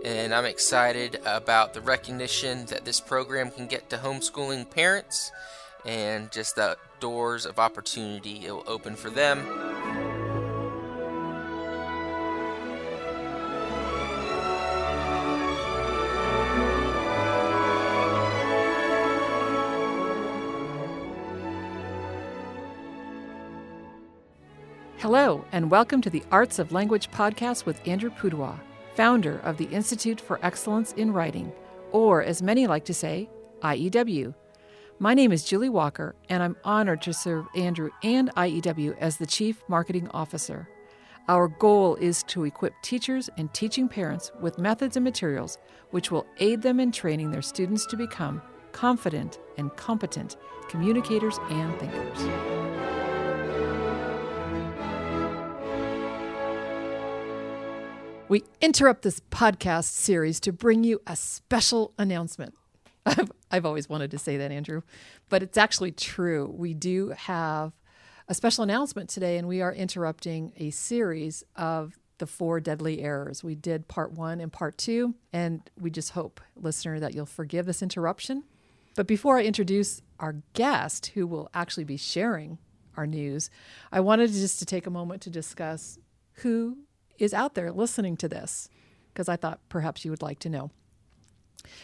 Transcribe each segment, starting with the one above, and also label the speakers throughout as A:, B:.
A: and I'm excited about the recognition that this program can get to homeschooling parents and just the doors of opportunity it will open for them.
B: Hello, and welcome to the Arts of Language podcast with Andrew Pudewa, founder of the Institute for Excellence in Writing, or as many like to say, IEW. My name is Julie Walker, and I'm honored to serve Andrew and IEW as the Chief Marketing Officer. Our goal is to equip teachers and teaching parents with methods and materials which will aid them in training their students to become confident and competent communicators and thinkers. We interrupt this podcast series to bring you a special announcement. I've always wanted to say that, Andrew, but it's actually true. We do have a special announcement today, and we are interrupting a series of the 4 deadly errors. We did part 1 and part 2, and we just hope, listener, that you'll forgive this interruption. But before I introduce our guest, who will actually be sharing our news, I wanted just to take a moment to discuss who is out there listening to this, because I thought perhaps you would like to know.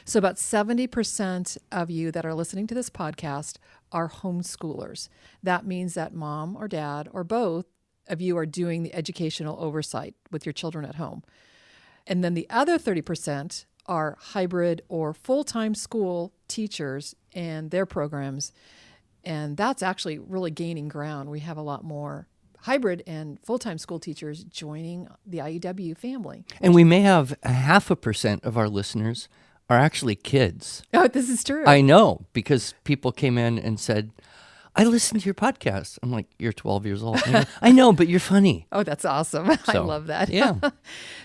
B: So about 70% of you that are listening to this podcast are homeschoolers. That means that mom or dad or both of you are doing the educational oversight with your children at home. And then the other 30% are hybrid or full-time school teachers and their programs. And that's actually really gaining ground. We have a lot more hybrid and full-time school teachers joining the IEW family.
C: And we may have 0.5% of our listeners are actually kids.
B: Oh, this is true.
C: I know, because people came in and said, I listened to your podcast. I'm like, you're 12 years old. I know, but you're funny.
B: Oh, that's awesome. I love that.
C: Yeah.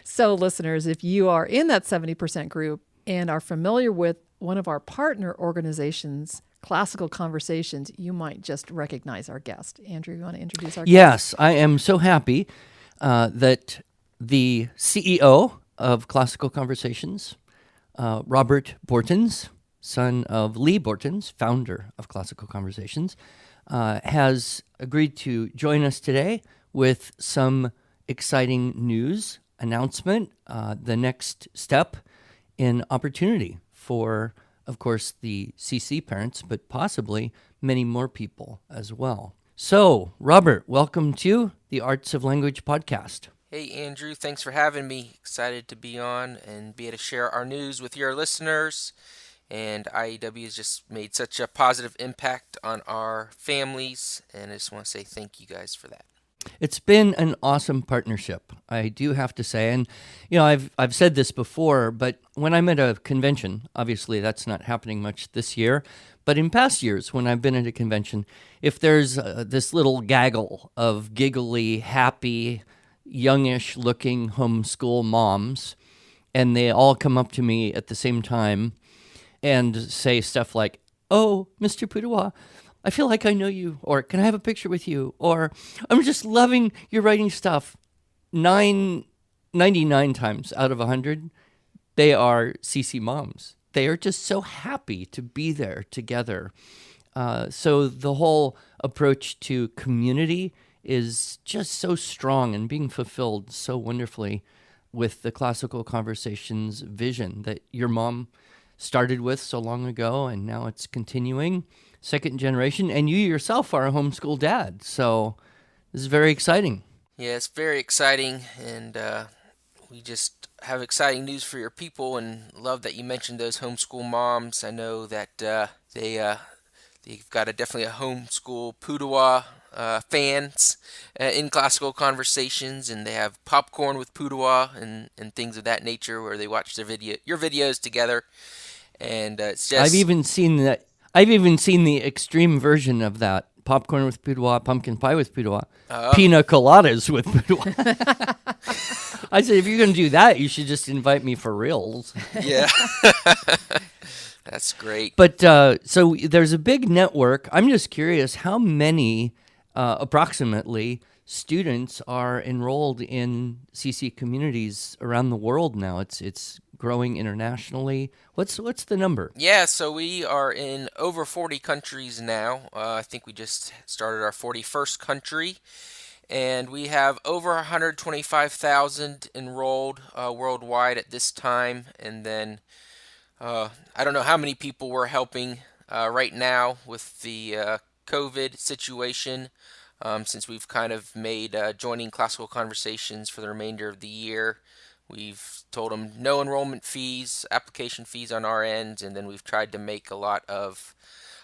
B: So listeners, if you are in that 70% group and are familiar with one of our partner organizations, Classical Conversations, you might just recognize our guest. Andrew, you want to introduce our guest?
C: Yes, I am so happy that the CEO of Classical Conversations, Robert Bortins, son of Lee Bortins, founder of Classical Conversations, has agreed to join us today with some exciting news announcement, the next step in opportunity for, of course, the CC parents, but possibly many more people as well. So, Robert, welcome to the Arts of Language podcast.
A: Hey, Andrew, thanks for having me. Excited to be on and be able to share our news with your listeners. And IEW has just made such a positive impact on our families, and I just want to say thank you guys for that.
C: It's been an awesome partnership, I do have to say. And, you know, I've said this before, but when I'm at a convention, obviously that's not happening much this year, but in past years when I've been at a convention, if there's this little gaggle of giggly, happy, youngish-looking homeschool moms, and they all come up to me at the same time and say stuff like, oh, Mr. Pudewa, I feel like I know you, or can I have a picture with you, or I'm just loving your writing stuff. 99 times out of 100, they are CC moms. They are just so happy to be there together. So the whole approach to community is just so strong and being fulfilled so wonderfully with the Classical Conversations vision that your mom started with so long ago, and now it's continuing. Second generation, and you yourself are a homeschool dad, so this is very exciting.
A: Yeah, it's very exciting, and we just have exciting news for your people, and love that you mentioned those homeschool moms. I know that they've got definitely a homeschool Pudewa fans in Classical Conversations, and they have popcorn with Pudewa and things of that nature where they watch your videos together, and it's just...
C: I've even seen the extreme version of that. Popcorn with Pudewa, pumpkin pie with Pudewa, pina coladas with Pudewa. I said, if you're going to do that, you should just invite me for reals.
A: Yeah. That's great.
C: But so there's a big network. I'm just curious how many approximately students are enrolled in CC communities around the world now. It's growing internationally. What's the number?
A: Yeah, so we are in over 40 countries now. I think we just started our 41st country, and we have over 125,000 enrolled worldwide at this time. And then I don't know how many people we're helping right now with the COVID situation, since we've kind of made joining classical conversations for the remainder of the year. We've told them no enrollment fees, application fees on our end, and then we've tried to make a lot of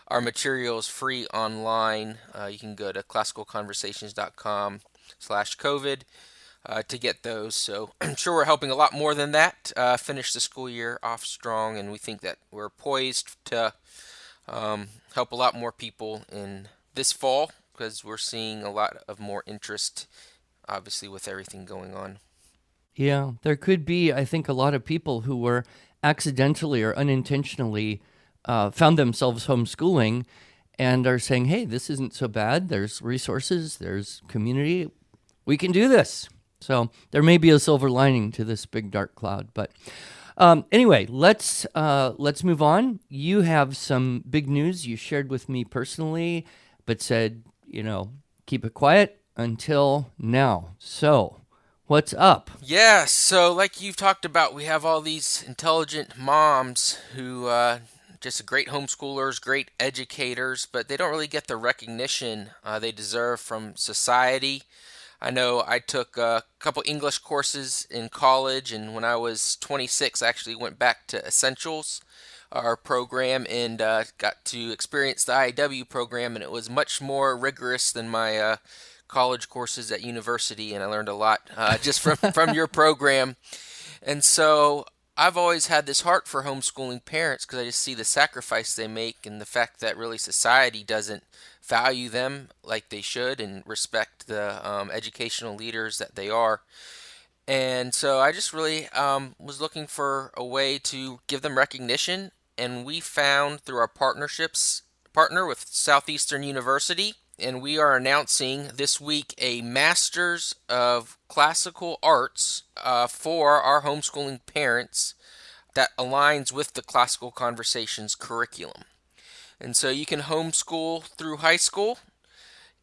A: our materials free online. You can go to classicalconversations.com/COVID to get those. So I'm sure we're helping a lot more than that. Finish the school year off strong, and we think that we're poised to help a lot more people in this fall because we're seeing a lot of more interest, obviously, with everything going on.
C: Yeah, there could be, I think, a lot of people who were accidentally or unintentionally found themselves homeschooling and are saying, hey, this isn't so bad. There's resources, there's community. We can do this. So there may be a silver lining to this big dark cloud. But anyway, let's move on. You have some big news you shared with me personally, but said, keep it quiet until now. So what's up?
A: Yeah, so like you've talked about, we have all these intelligent moms who just great homeschoolers, great educators, but they don't really get the recognition they deserve from society. I know I took a couple English courses in college, and when I was 26, I actually went back to Essentials, our program, and got to experience the IAW program, and it was much more rigorous than my college courses at university, and I learned a lot just from your program. And so I've always had this heart for homeschooling parents because I just see the sacrifice they make and the fact that really society doesn't value them like they should and respect the educational leaders that they are. And so I just really was looking for a way to give them recognition, and we found through our partner with Southeastern University, and we are announcing this week a Masters of Classical Arts for our homeschooling parents that aligns with the Classical Conversations curriculum. And so you can homeschool through high school,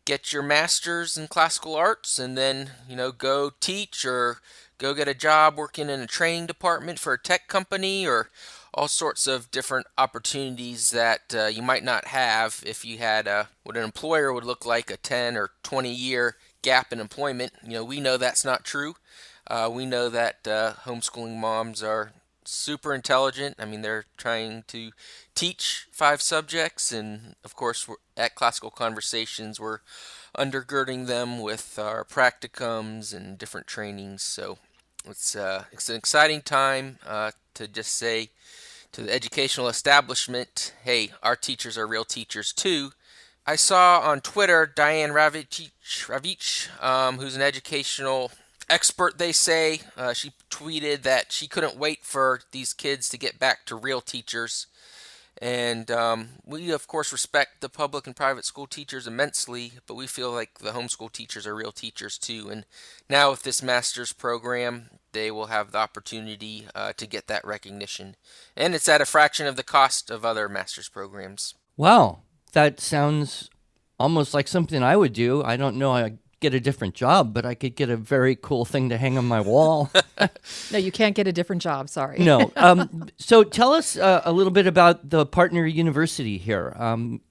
A: get your master's in classical arts, and then, go teach or go get a job working in a training department for a tech company or all sorts of different opportunities that you might not have if you had what an employer would look like, a 10 or 20 year gap in employment. We know that's not true. We know that homeschooling moms are super intelligent. I mean, they're trying to teach 5 subjects, and of course, at Classical Conversations, we're undergirding them with our practicums and different trainings. So it's an exciting time to just say to the educational establishment, hey, our teachers are real teachers too. I saw on Twitter Diane Ravitch, who's an educational expert, they say. She tweeted that she couldn't wait for these kids to get back to real teachers. And we, of course, respect the public and private school teachers immensely, but we feel like the homeschool teachers are real teachers too. And now with this master's program, they will have the opportunity to get that recognition. And it's at a fraction of the cost of other master's programs.
C: Wow, that sounds almost like something I would do. I don't know. I get a different job, but I could get a very cool thing to hang on my wall.
B: No, you can't get a different job. Sorry.
C: No. So tell us a little bit about the partner university here.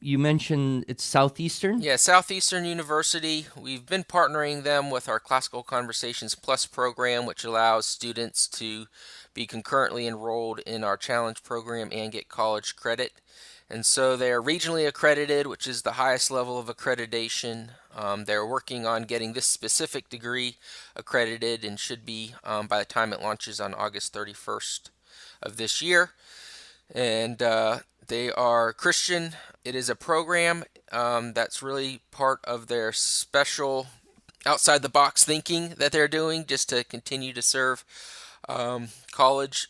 C: You mentioned it's Southeastern?
A: Yeah, Southeastern University. We've been partnering them with our Classical Conversations Plus program, which allows students to be concurrently enrolled in our Challenge program and get college credit. And so they're regionally accredited, which is the highest level of accreditation. They're working on getting this specific degree accredited and should be by the time it launches on August 31st of this year. And they are Christian. It is a program that's really part of their special outside the box thinking that they're doing just to continue to serve college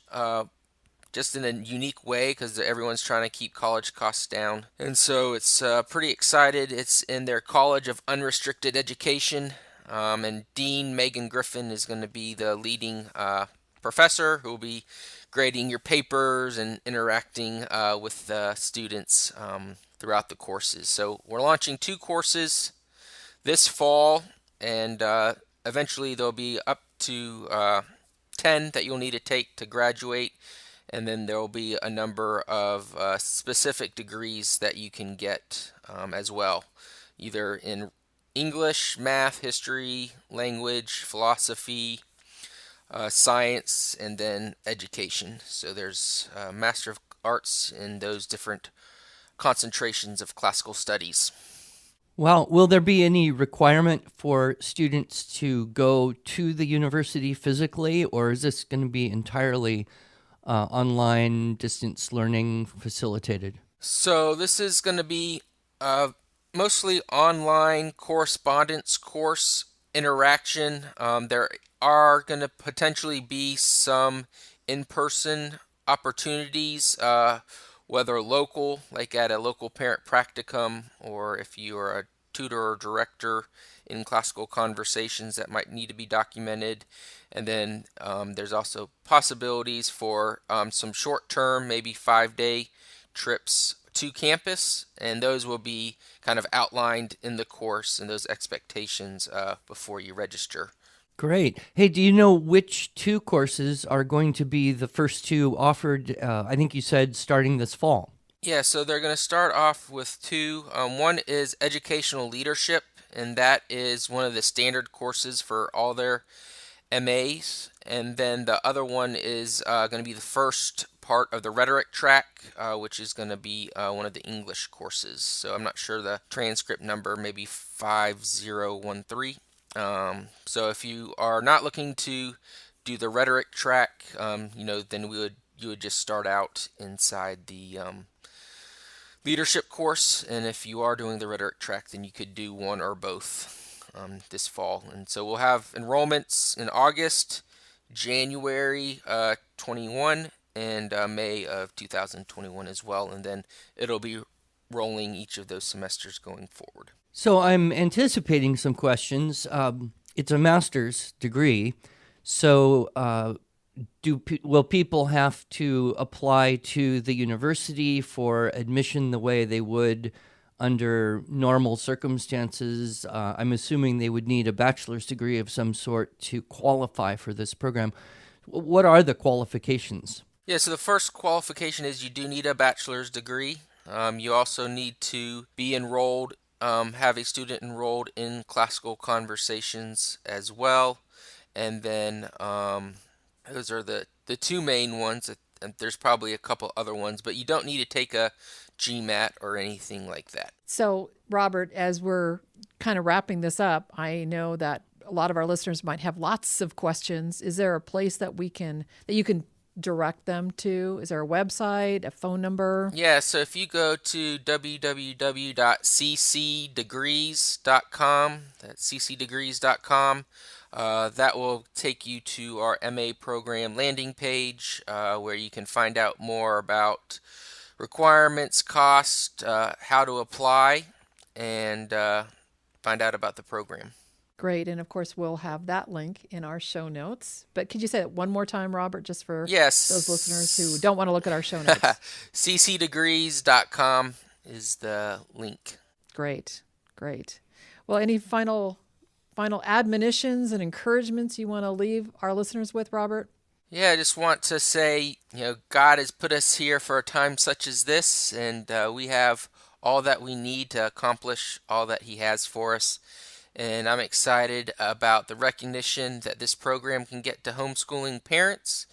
A: just in a unique way because everyone's trying to keep college costs down. And so it's pretty excited. It's in their College of Unrestricted Education, and Dean Megan Griffin is going to be the leading professor who will be grading your papers and interacting with the students throughout the courses. So we're launching 2 courses this fall, and eventually there'll be up to 10 that you'll need to take to graduate, and then there will be a number of specific degrees that you can get as well, either in English, math, history, language, philosophy, science, and then education. So there's Master of Arts in those different concentrations of classical studies.
C: Well, will there be any requirement for students to go to the university physically, or is this going to be entirely online distance learning facilitated?
A: So this is going to be mostly online correspondence course interaction. There are going to potentially be some in-person opportunities, whether local, like at a local parent practicum, or if you are a tutor or director in classical conversations that might need to be documented. And then there's also possibilities for some short-term, maybe 5-day trips to campus, and those will be kind of outlined in the course and those expectations before you register.
C: Great. Hey, do you know which 2 courses are going to be the first 2 offered? I think you said starting this fall.
A: Yeah, so they're going to start off with 2. One is educational leadership, and that is one of the standard courses for all their MAs. And then the other one is going to be the first part of the rhetoric track, which is going to be one of the English courses. So I'm not sure the transcript number, maybe 5013. So if you are not looking to do the rhetoric track, then you would just start out inside the leadership course, and if you are doing the rhetoric track, then you could do one or both this fall. And so we'll have enrollments in August, January 21, and May of 2021 as well, and then it'll be rolling each of those semesters going forward.
C: So I'm anticipating some questions. It's a master's degree, so will people have to apply to the university for admission the way they would under normal circumstances? I'm assuming they would need a bachelor's degree of some sort to qualify for this program. What are the qualifications?
A: Yeah, so the first qualification is you do need a bachelor's degree. You also need to be enrolled, have a student enrolled in classical conversations as well. And then those are the 2 main ones. And there's probably a couple other ones, but you don't need to take a GMAT or anything like that.
B: So, Robert, as we're kind of wrapping this up, I know that a lot of our listeners might have lots of questions. Is there a place that you can direct them to? Is there a website, a phone number?
A: Yeah, so if you go to www.ccdegrees.com, that's ccdegrees.com, that will take you to our MA program landing page, where you can find out more about requirements, cost, how to apply, and find out about the program.
B: Great. And of course, we'll have that link in our show notes. But could you say that one more time, Robert, just for those listeners who don't want to look at our show notes?
A: ccdegrees.com is the link.
B: Great. Well, any final admonitions and encouragements you want to leave our listeners with, Robert?
A: Yeah, I just want to say, God has put us here for a time such as this, and we have all that we need to accomplish all that He has for us. And I'm excited about the recognition that this program can get to homeschooling parents,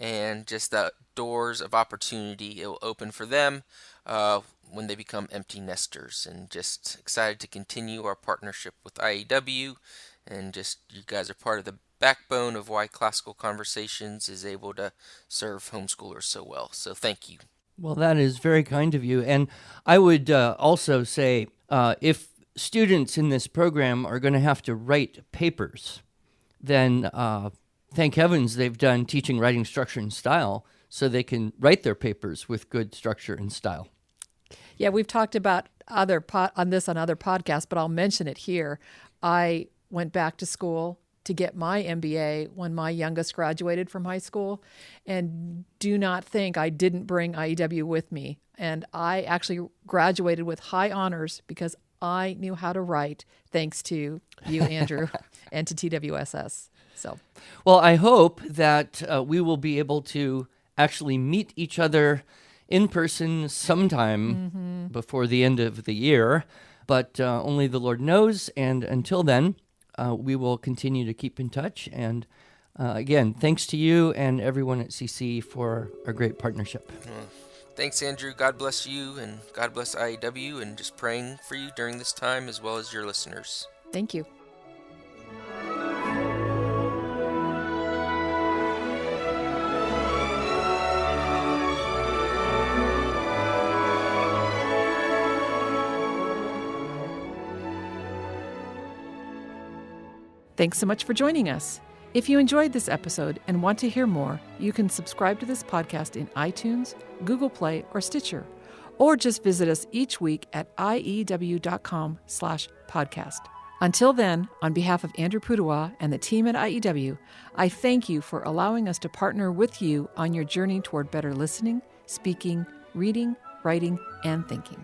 A: and just the doors of opportunity it will open for them when they become empty nesters. And just excited to continue our partnership with IAW, and just you guys are part of the backbone of why Classical Conversations is able to serve homeschoolers so well. So thank you.
C: Well, that is very kind of you. And I would also say if students in this program are going to have to write papers, then thank heavens they've done teaching writing structure and style so they can write their papers with good structure and style.
B: Yeah, we've talked about on other podcasts, but I'll mention it here. I went back to school to get my MBA when my youngest graduated from high school. And do not think I didn't bring IEW with me. And I actually graduated with high honors because I knew how to write, thanks to you, Andrew, and to TWSS. So,
C: Well, I hope that we will be able to actually meet each other in person sometime before the end of the year, but only the Lord knows. And until then, we will continue to keep in touch. And again, thanks to you and everyone at CC for a great partnership.
A: Thanks, Andrew. God bless you, and God bless IEW, and just praying for you during this time as well as your listeners.
B: thank you. Thanks so much for joining us. If you enjoyed this episode and want to hear more, you can subscribe to this podcast in iTunes, Google Play, or Stitcher, or just visit us each week at iew.com/podcast. Until then, on behalf of Andrew Pudawa and the team at IEW, I thank you for allowing us to partner with you on your journey toward better listening, speaking, reading, writing, and thinking.